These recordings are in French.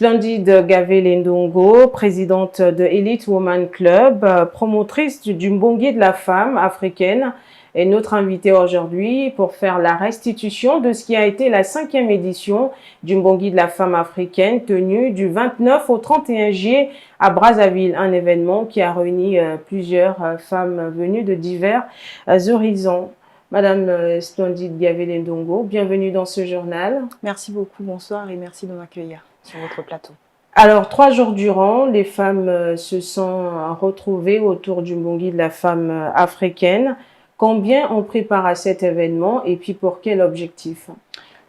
Splendide Gavele Ndongo, présidente de Elite Woman Club, promotrice du Mbongi de la femme africaine, est notre invitée aujourd'hui pour faire la restitution de ce qui a été la 5e édition du Mbongi de la femme africaine tenue du 29 au 31 juillet à Brazzaville, un événement qui a réuni plusieurs femmes venues de divers horizons. Madame Splendide Gavele Ndongo, bienvenue dans ce journal. Merci beaucoup, bonsoir et merci de m'accueillir sur votre plateau. Alors, 3 jours durant, les femmes se sont retrouvées autour du Mbongi de la femme africaine. Combien on prépare à cet événement et puis pour quel objectif?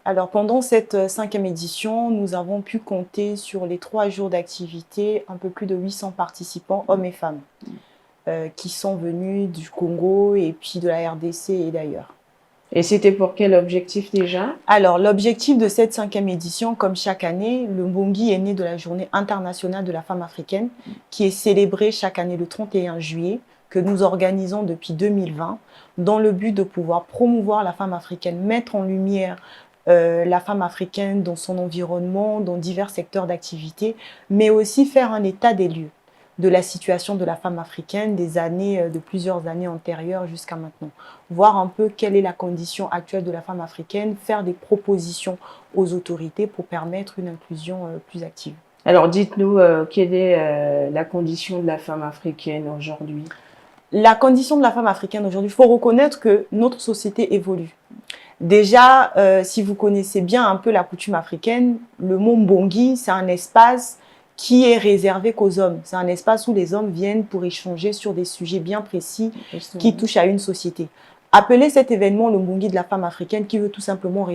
Alors, pendant cette 5e édition, nous avons pu compter sur les 3 jours d'activité un peu plus de 800 participants, hommes et femmes, qui sont venus du Congo et puis de la RDC et d'ailleurs. Et c'était pour quel objectif déjà? Alors, l'objectif de cette 5e édition, comme chaque année, le Mbongi est né de la Journée internationale de la femme africaine, qui est célébrée chaque année le 31 juillet, que nous organisons depuis 2020, dans le but de pouvoir promouvoir la femme africaine, mettre en lumière la femme africaine dans son environnement, dans divers secteurs d'activité, mais aussi faire un état des lieux de la situation de la femme africaine de plusieurs années antérieures jusqu'à maintenant. Voir un peu quelle est la condition actuelle de la femme africaine, faire des propositions aux autorités pour permettre une inclusion plus active. Alors, dites-nous, quelle est la condition de la femme africaine aujourd'hui? La condition de la femme africaine aujourd'hui, il faut reconnaître que notre société évolue. Déjà, si vous connaissez bien un peu la coutume africaine, le mot Mbongi, c'est un espace qui est réservé qu'aux hommes. C'est un espace où les hommes viennent pour échanger sur des sujets bien précis qui touchent à une société. Appeler cet événement le Mbongi de la femme africaine, qui veut tout simplement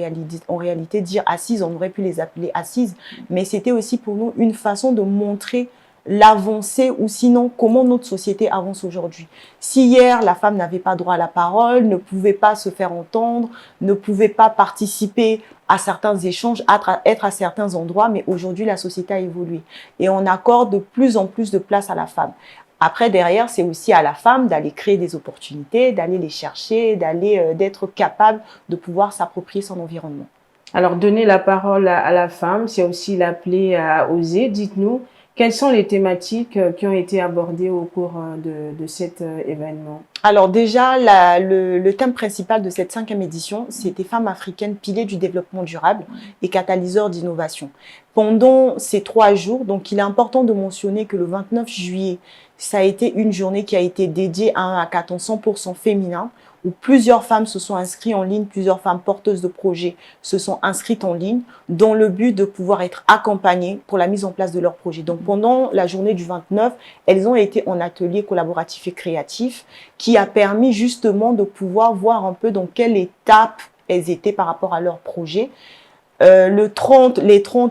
en réalité dire assise, on aurait pu les appeler assises, mais c'était aussi pour nous une façon de montrer l'avancée ou sinon comment notre société avance aujourd'hui. Si hier la femme n'avait pas droit à la parole, ne pouvait pas se faire entendre, ne pouvait pas participer à certains échanges, être à certains endroits, mais aujourd'hui la société a évolué et on accorde de plus en plus de place à la femme. Après, derrière, c'est aussi à la femme d'aller créer des opportunités, d'aller les chercher, d'être capable de pouvoir s'approprier son environnement. Alors, donner la parole à la femme, c'est aussi l'appeler à oser. Dites-nous, quelles sont les thématiques qui ont été abordées au cours de cet événement? Alors déjà, le thème principal de cette 5e édition, c'était Femmes africaines, piliers du développement durable et catalyseurs d'innovation. Pendant ces 3 jours, donc il est important de mentionner que le 29 juillet, ça a été une journée qui a été dédiée à un hackathon 100% féminin, où plusieurs femmes se sont inscrites en ligne, plusieurs femmes porteuses de projets se sont inscrites en ligne dans le but de pouvoir être accompagnées pour la mise en place de leurs projets. Donc pendant la journée du 29, elles ont été en atelier collaboratif et créatif qui a permis justement de pouvoir voir un peu dans quelle étape elles étaient par rapport à leur projet. Les 30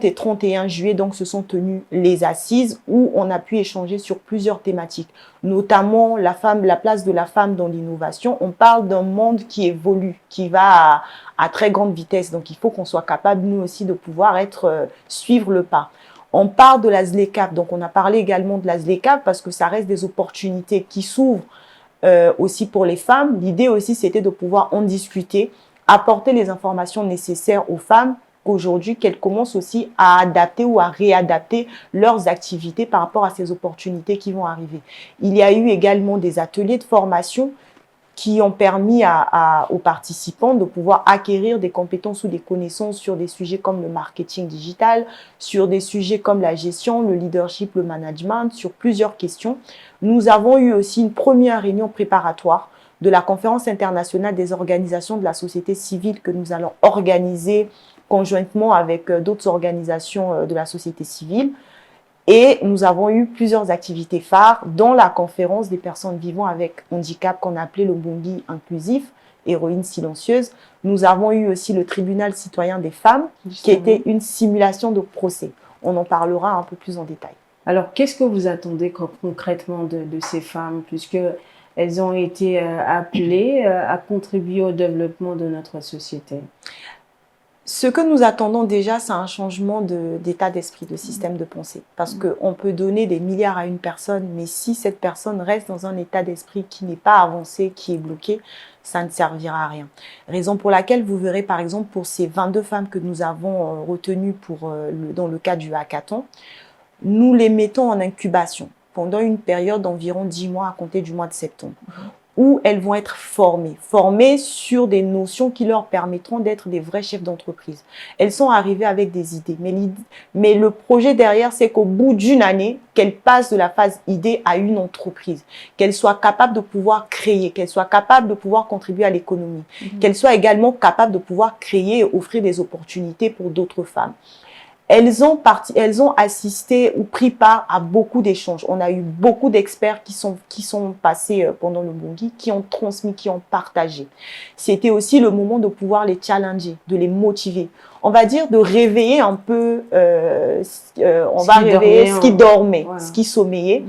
et 31 juillet, donc, se sont tenues les assises où on a pu échanger sur plusieurs thématiques, notamment la place de la femme dans l'innovation. On parle d'un monde qui évolue, qui va à très grande vitesse. Donc, il faut qu'on soit capable, nous aussi, de pouvoir suivre le pas. On parle de la ZLECAf, donc on a parlé également de la ZLECAf parce que ça reste des opportunités qui s'ouvrent aussi pour les femmes. L'idée aussi, c'était de pouvoir en discuter, apporter les informations nécessaires aux femmes, qu'aujourd'hui, qu'elles commencent aussi à adapter ou à réadapter leurs activités par rapport à ces opportunités qui vont arriver. Il y a eu également des ateliers de formation qui ont permis aux participants de pouvoir acquérir des compétences ou des connaissances sur des sujets comme le marketing digital, sur des sujets comme la gestion, le leadership, le management, sur plusieurs questions. Nous avons eu aussi une première réunion préparatoire de la conférence internationale des organisations de la société civile que nous allons organiser conjointement avec d'autres organisations de la société civile. Et nous avons eu plusieurs activités phares, dont la conférence des personnes vivant avec handicap qu'on appelait le Mbongi inclusif, héroïne silencieuse. Nous avons eu aussi le tribunal citoyen des femmes, qui était une simulation de procès. On en parlera un peu plus en détail. Alors, qu'est-ce que vous attendez concrètement de ces femmes, puisque elles ont été appelées à contribuer au développement de notre société? Ce que nous attendons déjà, c'est un changement d'état d'esprit, de système de pensée. Parce qu'on peut donner des milliards à une personne, mais si cette personne reste dans un état d'esprit qui n'est pas avancé, qui est bloqué, ça ne servira à rien. Raison pour laquelle vous verrez par exemple pour ces 22 femmes que nous avons retenues dans le cas du hackathon, nous les mettons en incubation pendant une période d'environ 10 mois à compter du mois de septembre, où elles vont être formées sur des notions qui leur permettront d'être des vrais chefs d'entreprise. Elles sont arrivées avec des idées, mais le projet derrière, c'est qu'au bout d'une année, qu'elles passent de la phase idée à une entreprise, qu'elles soient capables de pouvoir créer, qu'elles soient capables de pouvoir contribuer à l'économie, qu'elles soient également capables de pouvoir créer et offrir des opportunités pour d'autres femmes. Elles ont assisté ou pris part à beaucoup d'échanges. On a eu beaucoup d'experts qui sont passés pendant le Mbongi, qui ont transmis, qui ont partagé. C'était aussi le moment de pouvoir les challenger, de les motiver. On va dire de réveiller un peu, ce qui dormait, voilà. Ce qui sommeillait.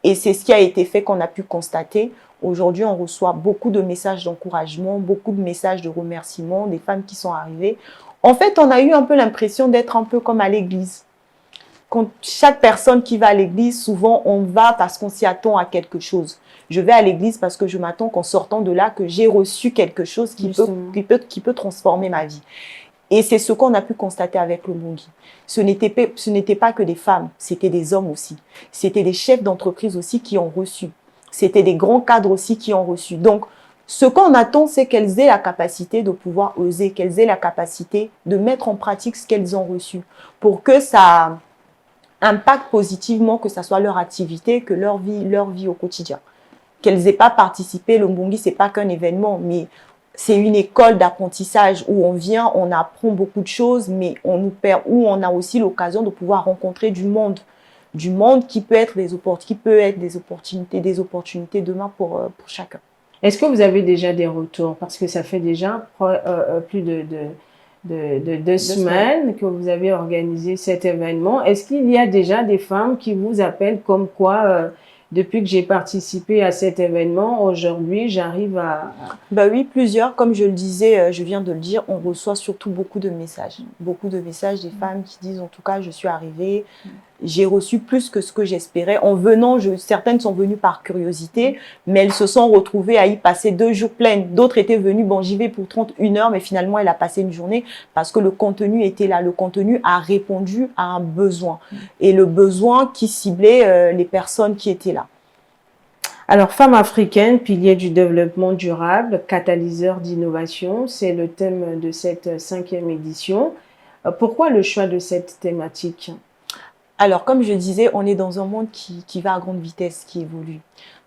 Et c'est ce qui a été fait qu'on a pu constater. Aujourd'hui, on reçoit beaucoup de messages d'encouragement, beaucoup de messages de remerciements, des femmes qui sont arrivées. En fait, on a eu un peu l'impression d'être un peu comme à l'église. Quand chaque personne qui va à l'église, souvent, on va parce qu'on s'y attend à quelque chose. Je vais à l'église parce que je m'attends qu'en sortant de là, que j'ai reçu quelque chose qui peut transformer ma vie. Et c'est ce qu'on a pu constater avec le Mbongi. Ce n'était pas que des femmes, c'était des hommes aussi. C'était des chefs d'entreprise aussi qui ont reçu. C'était des grands cadres aussi qui ont reçu. Donc, ce qu'on attend, c'est qu'elles aient la capacité de pouvoir oser, qu'elles aient la capacité de mettre en pratique ce qu'elles ont reçu pour que ça impacte positivement, que ce soit leur activité, que leur vie au quotidien. Qu'elles n'aient pas participé, le Mbongi, ce n'est pas qu'un événement, mais c'est une école d'apprentissage où on vient, on apprend beaucoup de choses, mais où on a aussi l'occasion de pouvoir rencontrer du monde qui peut être des opportunités demain pour chacun. Est-ce que vous avez déjà des retours? Parce que ça fait déjà plus de 2 semaines que vous avez organisé cet événement. Est-ce qu'il y a déjà des femmes qui vous appellent comme quoi, depuis que j'ai participé à cet événement, aujourd'hui, j'arrive à... Bah oui, plusieurs. Comme je le disais, je viens de le dire, on reçoit surtout beaucoup de messages. Beaucoup de messages des femmes qui disent, en tout cas, je suis arrivée, j'ai reçu plus que ce que j'espérais. En venant, certaines sont venues par curiosité, mais elles se sont retrouvées à y passer 2 jours pleins. D'autres étaient venues, bon, j'y vais pour 31 heures, mais finalement, elle a passé une journée parce que le contenu était là. Le contenu a répondu à un besoin. Et le besoin qui ciblait les personnes qui étaient là. Alors, femmes africaines, piliers du développement durable, catalyseurs d'innovation, c'est le thème de cette 5e édition. Pourquoi le choix de cette thématique ? Alors, comme je disais, on est dans un monde qui va à grande vitesse, qui évolue.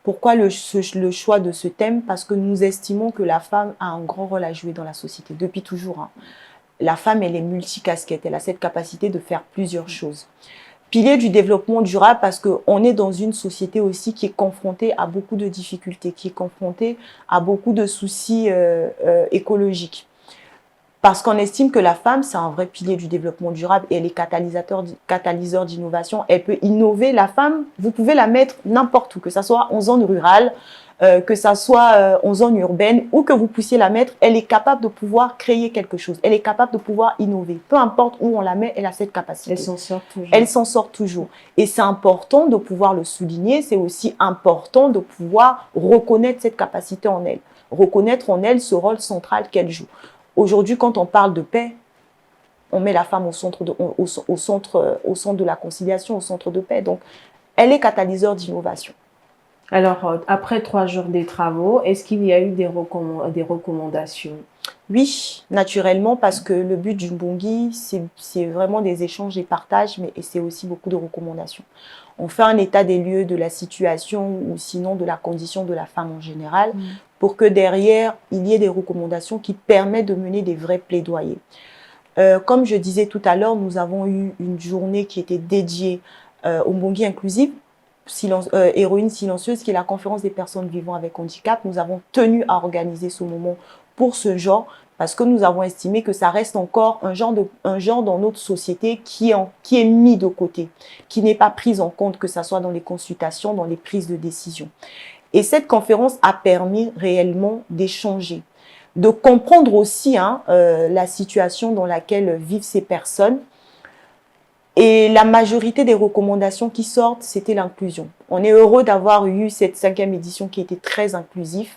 Pourquoi le choix de ce thème? Parce que nous estimons que la femme a un grand rôle à jouer dans la société, depuis toujours. La femme, elle est multicasquette, elle a cette capacité de faire plusieurs choses. Pilier du développement durable parce qu'on est dans une société aussi qui est confrontée à beaucoup de difficultés, qui est confrontée à beaucoup de soucis écologiques. Parce qu'on estime que la femme, c'est un vrai pilier du développement durable et elle est catalyseur d'innovation. Elle peut innover. La femme, vous pouvez la mettre n'importe où, que ce soit en zone rurale, que ça soit en zone urbaine ou que vous puissiez la mettre, elle est capable de pouvoir créer quelque chose. Elle est capable de pouvoir innover. Peu importe où on la met, elle a cette capacité. Elle s'en sort toujours. Elle s'en sort toujours. Et c'est important de pouvoir le souligner. C'est aussi important de pouvoir reconnaître cette capacité en elle. Reconnaître en elle ce rôle central qu'elle joue. Aujourd'hui, quand on parle de paix, on met la femme au centre de la conciliation, au centre de paix. Donc, elle est catalyseur d'innovation. Alors, après 3 jours des travaux, est-ce qu'il y a eu des recommandations? Oui, naturellement, parce que le but du Mbongi, c'est vraiment des échanges et partages, mais c'est aussi beaucoup de recommandations. On fait un état des lieux de la situation ou sinon de la condition de la femme en général, pour que derrière, il y ait des recommandations qui permettent de mener des vrais plaidoyers. Comme je disais tout à l'heure, nous avons eu une journée qui était dédiée au Mbongi inclusif, Héroïne silencieuse, qui est la conférence des personnes vivant avec handicap. Nous avons tenu à organiser ce moment pour ce genre, parce que nous avons estimé que ça reste encore un genre dans notre société qui est mis de côté, qui n'est pas pris en compte, que ce soit dans les consultations, dans les prises de décision. Et cette conférence a permis réellement d'échanger. de comprendre aussi la situation dans laquelle vivent ces personnes. Et la majorité des recommandations qui sortent, c'était l'inclusion. On est heureux d'avoir eu cette 5e édition qui était très inclusive.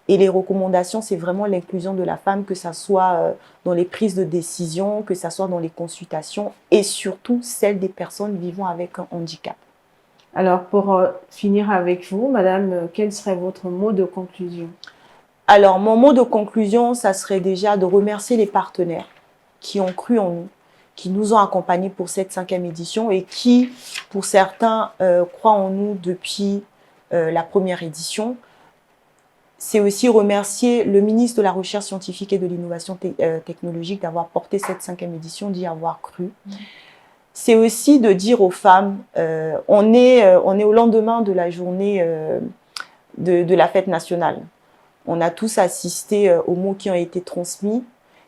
Et les recommandations, c'est vraiment l'inclusion de la femme, que ce soit dans les prises de décision, que ce soit dans les consultations et surtout celle des personnes vivant avec un handicap. Alors, pour finir avec vous, madame, quel serait votre mot de conclusion? Alors, mon mot de conclusion, ça serait déjà de remercier les partenaires qui ont cru en nous, qui nous ont accompagnés pour cette 5e édition et qui, pour certains, croient en nous depuis la première édition. C'est aussi remercier le ministre de la Recherche scientifique et de l'Innovation technologique d'avoir porté cette 5e édition, d'y avoir cru. C'est aussi de dire aux femmes, on est au lendemain de la journée de la fête nationale. On a tous assisté aux mots qui ont été transmis.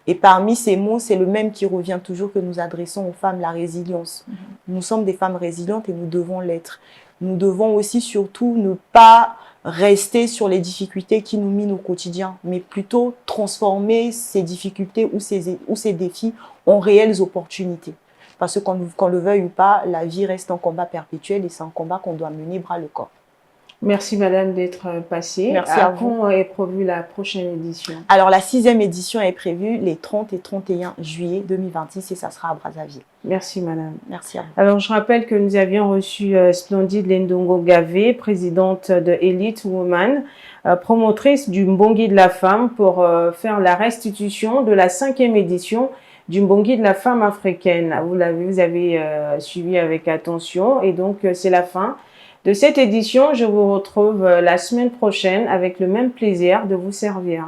Et parmi ces mots, c'est le même qui revient toujours que nous adressons aux femmes, la résilience. Nous sommes des femmes résilientes et nous devons l'être. Nous devons aussi surtout ne pas rester sur les difficultés qui nous minent au quotidien, mais plutôt transformer ces difficultés ou ces défis en réelles opportunités. Parce que qu'on le veuille ou pas, la vie reste un combat perpétuel et c'est un combat qu'on doit mener bras le corps. Merci madame d'être passée. Merci à vous. Quand est prévue la prochaine édition? Alors la 6e édition est prévue les 30 et 31 juillet 2026 et ça sera à Brazzaville. Merci madame. Merci à vous. Alors je rappelle que nous avions reçu Splendide Lendongo Gavé, présidente de Elite Woman, promotrice du Mbongi de la femme, pour faire la restitution de la 5e édition du Mbongi de la femme africaine. Vous avez suivi avec attention et donc c'est la fin de cette édition. Je vous retrouve la semaine prochaine avec le même plaisir de vous servir.